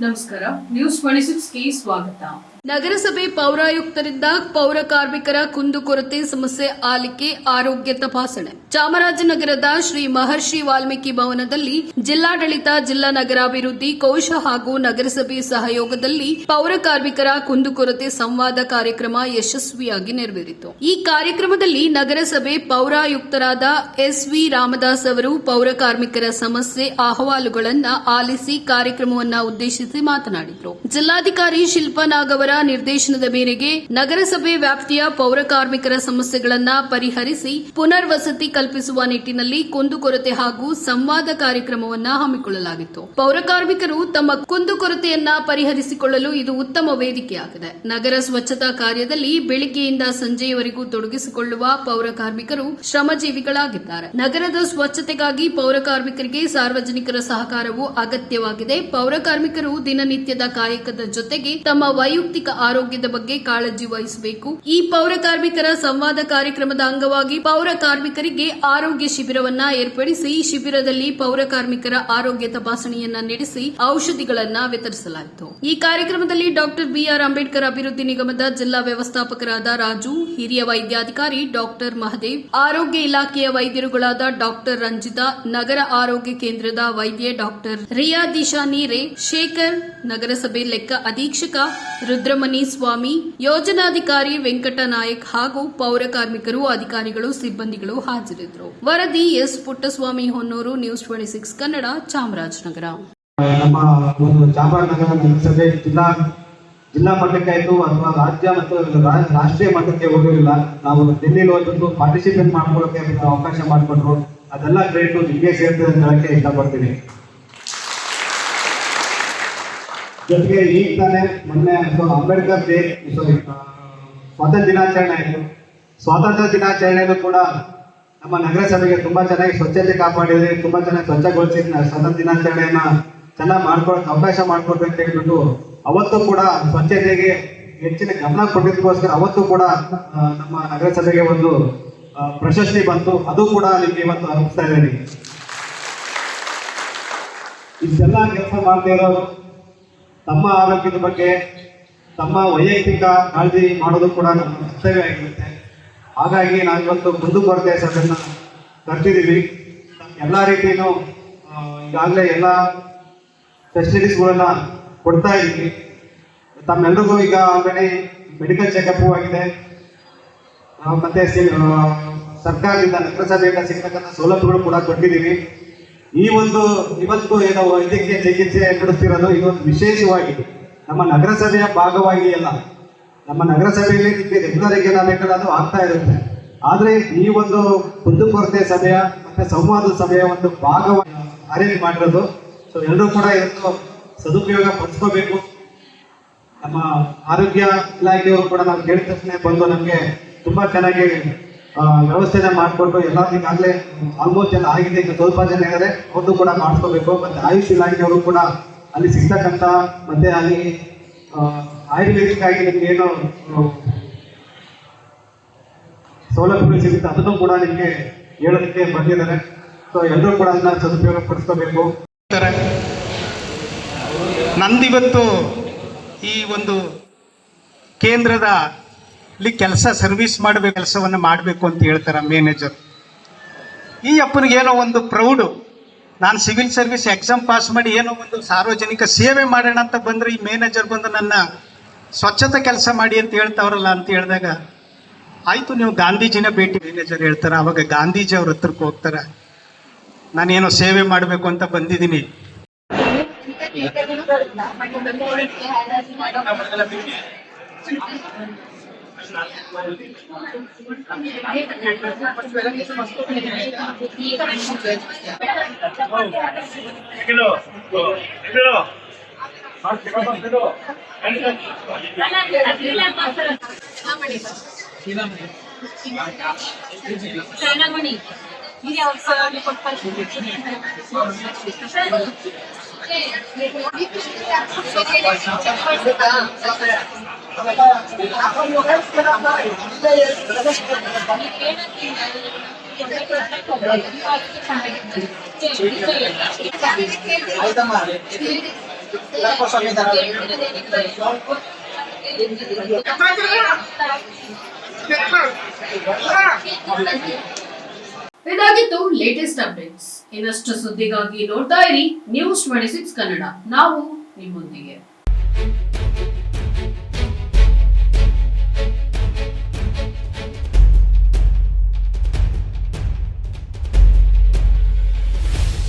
ನಮಸ್ಕಾರ. ನ್ಯೂಸ್ 26ಗೆ ಸ್ವಾಗತ. ನಗರಸಭೆ ಪೌರಾಯುಕ್ತರಿಂದ ಪೌರ ಕಾರ್ಮಿಕರ ಕುಂದುಕೊರತೆ ಸಮಸ್ಯೆ ಆಲಿಕೆ, ಆರೋಗ್ಯ ತಪಾಸಣೆ. ಚಾಮರಾಜನಗರದ ಶ್ರೀ ಮಹರ್ಷಿ ವಾಲ್ಮೀಕಿ ಭವನದಲ್ಲಿ ಜಿಲ್ಲಾಡಳಿತ, ಜಿಲ್ಲಾ ನಗರಾಭಿವೃದ್ಧಿ ಕೋಶ ಹಾಗೂ ನಗರಸಭೆ ಸಹಯೋಗದಲ್ಲಿ ಪೌರ ಕಾರ್ಮಿಕರ ಕುಂದುಕೊರತೆ ಸಂವಾದ ಕಾರ್ಯಕ್ರಮ ಯಶಸ್ವಿಯಾಗಿ ನೆರವೇರಿತು. ಈ ಕಾರ್ಯಕ್ರಮದಲ್ಲಿ ನಗರಸಭೆ ಪೌರಾಯುಕ್ತರಾದ ಎಸ್.ವಿ. ರಾಮದಾಸ್ ಅವರು ಪೌರ ಕಾರ್ಮಿಕರ ಸಮಸ್ಯೆ ಅಹವಾಲುಗಳನ್ನು ಆಲಿಸಿ ಕಾರ್ಯಕ್ರಮವನ್ನು ಉದ್ದೇಶಿಸಿ ಮಾತನಾಡಿದರು. ಜಿಲ್ಲಾಧಿಕಾರಿ ಶಿಲ್ಪಾ ನಾಗ್ ಅವರ ನಿರ್ದೇಶನದ ಮೇರೆಗೆ ನಗರಸಭೆ ವ್ಯಾಪ್ತಿಯ ಪೌರ ಕಾರ್ಮಿಕರ ಸಮಸ್ಯೆಗಳನ್ನು ಪರಿಹರಿಸಿ ಪುನರ್ವಸತಿ ಕಲ್ಪಿಸುವ ನಿಟ್ಟಿನಲ್ಲಿ ಕುಂದುಕೊರತೆ ಹಾಗೂ ಸಂವಾದ ಕಾರ್ಯಕ್ರಮವನ್ನು ಹಮ್ಮಿಕೊಳ್ಳಲಾಗಿತ್ತು. ಪೌರ ಕಾರ್ಮಿಕರು ತಮ್ಮ ಕುಂದುಕೊರತೆಯನ್ನ ಪರಿಹರಿಸಿಕೊಳ್ಳಲು ಇದು ಉತ್ತಮ ವೇದಿಕೆಯಾಗಿದೆ. ನಗರ ಸ್ವಚ್ಛತಾ ಕಾರ್ಯದಲ್ಲಿ ಬೆಳಿಗ್ಗೆಯಿಂದ ಸಂಜೆಯವರೆಗೂ ತೊಡಗಿಸಿಕೊಳ್ಳುವ ಪೌರ ಕಾರ್ಮಿಕರು ಶ್ರಮಜೀವಿಗಳಾಗಿದ್ದಾರೆ. ನಗರದ ಸ್ವಚ್ಛತೆಗಾಗಿ ಪೌರ ಕಾರ್ಮಿಕರಿಗೆ ಸಾರ್ವಜನಿಕರ ಸಹಕಾರವು ಅಗತ್ಯವಾಗಿದೆ. ಪೌರ ಕಾರ್ಮಿಕರು ದಿನನಿತ್ಯದ ಕಾಯಕದ ಜೊತೆಗೆ ತಮ್ಮ ವೈಯಕ್ತಿಕ ಆರೋಗ್ಯದ ಬಗ್ಗೆ ಕಾಳಜಿ ವಹಿಸಬೇಕು. ಈ ಪೌರ ಕಾರ್ಮಿಕರ ಸಂವಾದ ಕಾರ್ಯಕ್ರಮದ ಅಂಗವಾಗಿ ಪೌರ ಕಾರ್ಮಿಕರಿಗೆ ಆರೋಗ್ಯ ಶಿಬಿರವನ್ನ ಏರ್ಪಡಿಸಿ ಶಿಬಿರದಲ್ಲಿ ಪೌರ ಕಾರ್ಮಿಕರ ಆರೋಗ್ಯ ತಪಾಸಣೆಯನ್ನ ನಡೆಸಿ ಔಷಧಿಗಳನ್ನ ವಿತರಿಸಲಾಯಿತು. ಈ ಕಾರ್ಯಕ್ರಮದಲ್ಲಿ ಡಾಕ್ಟರ್ ಬಿಆರ್ ಅಂಬೇಡ್ಕರ್ ಅಭಿವೃದ್ಧಿ ನಿಗಮದ ಜಿಲ್ಲಾ ವ್ಯವಸ್ಥಾಪಕರಾದ ರಾಜು, ಹಿರಿಯ ವೈದ್ಯಾಧಿಕಾರಿ ಡಾಕ್ಟರ್ ಮಹದೇವ್, ಆರೋಗ್ಯ ಇಲಾಖೆಯ ವೈದ್ಯರುಗಳಾದ ಡಾಕ್ಟರ್ ರಂಜಿತಾ, ನಗರ ಆರೋಗ್ಯ ಕೇಂದ್ರದ ವೈದ್ಯೆ ಡಾಕ್ಟರ್ ರಿಯಾ ದಿಶಾ ನೀರೆ, ಶೇಖರ್, ನಗರಸಭೆ ಲೆಕ್ಕ ಅಧೀಕ್ಷಕ ರುದ್ರಮಣಿ ಸ್ವಾಮಿ, ಯೋಜನಾಧಿಕಾರಿ ವೆಂಕಟ ನಾಯಕ್ ಹಾಗೂ ಪೌರ ಕಾರ್ಮಿಕರು, ಅಧಿಕಾರಿಗಳು, ಸಿಬ್ಬಂದಿಗಳು ಹಾಜರಿದ್ದರು. ವರದಿ ಎಸ್. ಪುಟ್ಟಸ್ವಾಮಿ ಹೊನ್ನೂರು, ನ್ಯೂಸ್ 26 ಕನ್ನಡ, ಚಾಮರಾಜನಗರ. ನಮ್ಮ ಒಂದು ಚಾಮರಾಜನಗರ ನಗರಸಭೆ ಜಿಲ್ಲಾ ಮಟ್ಟಕ್ಕಾಯ್ತು ಅಥವಾ ರಾಜ್ಯ ಮತ್ತು ರಾಷ್ಟ್ರೀಯ ಮಟ್ಟಕ್ಕೆ ಹೋಗಿರಲಿಲ್ಲ. ನಾವು ಡೆಲ್ಲಿಲಿ ಹೋಗ್ಬಿಟ್ಟು ಪಾರ್ಟಿಸಿಪೇಟ್ ಮಾಡ್ಕೊಳ್ಳೋಕೆ ಅವಕಾಶ ಮಾಡಿಕೊಟ್ರು. ಅದೆಲ್ಲ ಗ್ರೇಟು ನಿಮಗೆ ಸೇರ್ತದೆ ಅಂತ ಹೇಳಕ್ಕೆ ಇಷ್ಟಪಡ್ತೀನಿ. ಜೊತೆಗೆ ಈಗ ತಾನೇ ಮೊನ್ನೆ ಅಂಬೇಡ್ಕರ್ ಡೇ ಸ್ವಾತಂತ್ರ್ಯ ದಿನಾಚರಣೆ ಆಯಿತು. ಸ್ವಾತಂತ್ರ್ಯ ದಿನಾಚರಣೆಯಲ್ಲೂ ಕೂಡ ನಮ್ಮ ನಗರಸಭೆಗೆ ತುಂಬಾ ಚೆನ್ನಾಗಿ ಸ್ವಚ್ಛತೆ ಕಾಪಾಡಿದ್ರೆ, ತುಂಬಾ ಚೆನ್ನಾಗಿ ಸ್ವಚ್ಛಗೊಳಿಸಿ ಸ್ವಾತಂತ್ರ್ಯ ದಿನಾಚರಣೆಯನ್ನ ಚೆನ್ನಾಗಿ ಮಾಡ್ಕೊಳಕ್ಕೆ ಅವಕಾಶ ಮಾಡಿಕೊಡ್ಬೇಕು ಅಂತ ಹೇಳ್ಬಿಟ್ಟು ಅವತ್ತು ಕೂಡ ಸ್ವಚ್ಛತೆಗೆ ಹೆಚ್ಚಿನ ಗಮನ ಕೊಟ್ಟಿದ್ದಕ್ಕೋಸ್ಕರ ಅವತ್ತು ಕೂಡ ನಮ್ಮ ನಗರಸಭೆಗೆ ಒಂದು ಪ್ರಶಸ್ತಿ ಬಂತು. ಅದು ಕೂಡ ನಿಮ್ಗೆ ಇವತ್ತು ಅನಿಸ್ತಾ ಇದ್ದೀನಿ. ಇಷ್ಟೆಲ್ಲ ಕೆಲಸ ಮಾಡ್ತಾ ಇರೋರು ತಮ್ಮ ಆರೋಗ್ಯದ ಬಗ್ಗೆ, ತಮ್ಮ ವೈಯಕ್ತಿಕ ಕಾಳಜಿ ಮಾಡೋದು ಕೂಡ ನಮ್ಮ ಕರ್ತವ್ಯ ಆಗಿರುತ್ತೆ. ಹಾಗಾಗಿ ನಾವಿವತ್ತು ಕುಂದುಕೊರತೆ ಸಭೆಯನ್ನು ಕರ್ತಿದ್ದೀವಿ. ಎಲ್ಲ ರೀತಿಯೂ ಈಗಾಗಲೇ ಎಲ್ಲ ಫೆಸಿಲಿಟೀಸ್ಗಳನ್ನ ಕೊಡ್ತಾ ಇದ್ದೀವಿ. ತಮ್ಮೆಲ್ಲರಿಗೂ ಈಗ ಆಲ್ರೆಡಿ ಮೆಡಿಕಲ್ ಚೆಕಪ್ ಆಗಿದೆ. ಮತ್ತೆ ಸರ್ಕಾರದಿಂದ, ನಗರಸಭೆಯಿಂದ ಸಿಗ್ತಕ್ಕಂಥ ಸೌಲಭ್ಯಗಳು ಕೂಡ ಕೊಟ್ಟಿದ್ದೀವಿ. ಇವತ್ತು ಏನೋ ವೈದ್ಯಕೀಯ ಚಿಕಿತ್ಸೆ ನಡೆಸ್ತಿರೋದು ಇದೊಂದು ವಿಶೇಷವಾಗಿ ನಮ್ಮ ನಗರಸಭೆಯ ಭಾಗವಾಗಿ ಅಲ್ಲ. ನಮ್ಮ ನಗರಸಭೆಯಲ್ಲಿ ನಿಮಗೆ ರೆಗ್ಯುಲರ್ ಆಗಿ ಏನಾಗಬೇಕಾದ್ರೆ ಆಗ್ತಾ ಇರುತ್ತೆ. ಆದರೆ ಈ ಒಂದು ಕುಂದುಕೊರತೆ ಸಭೆಯ ಮತ್ತೆ ಸಂವಾದ ಸಭೆಯ ಒಂದು ಭಾಗವಾಗಿ ಅರೇಂಜ್ ಮಾಡಿರೋದು. ಸೊ ಎಲ್ಲರೂ ಕೂಡ ಇದನ್ನು ಸದುಪಯೋಗ ಪಡಿಸ್ಕೋಬೇಕು. ನಮ್ಮ ಆರೋಗ್ಯ ಇಲಾಖೆಯವರು ಕೂಡ ನಾವು ಕೇಳಿದ ತಕ್ಷಣ ಬಂದು ನಮಗೆ ತುಂಬಾ ಚೆನ್ನಾಗಿ ವ್ಯವಸ್ಥೆನ ಮಾಡಿಕೊಟ್ಟು ಎಲ್ಲರಿಗಾಗಲೇ ಆಲ್ಮೋಸ್ಟ್ ಎಲ್ಲ ಆಗಿದೆ. ಈಗ ಸ್ವಲ್ಪ ಜನ ಇದ್ದಾರೆ, ಅವ್ರದ್ದು ಕೂಡ ಮಾಡಿಸ್ಕೋಬೇಕು. ಮತ್ತೆ ಆಯುಷ್ ಇಲಾಖೆಯವರು ಕೂಡ ಅಲ್ಲಿ ಸಿಗ್ತಕ್ಕಂಥ ಮತ್ತೆ ಅಲ್ಲಿ ಆಯುರ್ವೇದಿಕ್ ಆಗಿ ನಿಮ್ಗೆ ಏನು ಸೌಲಭ್ಯಗಳು ಸಿಗುತ್ತೆ ಅದನ್ನು ಕೂಡ ನಿಮಗೆ ಹೇಳೋದಕ್ಕೆ ಬಂದಿದ್ದಾರೆ. ಸೊ ಎಲ್ಲರೂ ಕೂಡ ಅದನ್ನ ಸದುಪಯೋಗ ಪಡಿಸ್ಕೋಬೇಕು. ನಂದಿವತ್ತು ಈ ಒಂದು ಕೇಂದ್ರದ ಕೆಲಸ ಸರ್ವಿಸ್ ಮಾಡಬೇಕು, ಕೆಲಸವನ್ನು ಮಾಡಬೇಕು ಅಂತ ಹೇಳ್ತಾರೆ ಮ್ಯಾನೇಜರ್. ಈ ಅಪ್ಪನಿಗೆ ಏನೋ ಒಂದು ಪ್ರೌಡು, ನಾನು ಸಿವಿಲ್ ಸರ್ವಿಸ್ ಎಕ್ಸಾಮ್ ಪಾಸ್ ಮಾಡಿ ಏನೋ ಒಂದು ಸಾರ್ವಜನಿಕ ಸೇವೆ ಮಾಡೋಣ ಅಂತ ಬಂದರೆ ಈ ಮ್ಯಾನೇಜರ್ ಬಂದು ನನ್ನ ಸ್ವಚ್ಛತೆ ಕೆಲಸ ಮಾಡಿ ಅಂತ ಹೇಳ್ತಾವ್ರಲ್ಲ ಅಂತ ಹೇಳಿದಾಗ, ಆಯಿತು ನೀವು ಗಾಂಧೀಜಿನ ಭೇಟಿ ಮ್ಯಾನೇಜರ್ ಹೇಳ್ತಾರೆ. ಆವಾಗ ಗಾಂಧೀಜಿ ಅವ್ರ ಹತ್ರಕ್ಕೆ ಹೋಗ್ತಾರೆ, ನಾನೇನೋ ಸೇವೆ ಮಾಡಬೇಕು ಅಂತ ಬಂದಿದ್ದೀನಿ. ಇದಾಗಿತ್ತು ಲೇಟೆಸ್ಟ್ ಅಪ್ಡೇಟ್ಸ್. ಇನ್ನಷ್ಟು ಸುದ್ದಿಗಾಗಿ ನೋಡ್ತಾ ಇರಿ ನ್ಯೂಸ್ 26 ಕನ್ನಡ. ನಾವು ನಿಮ್ಮೊಂದಿಗೆ.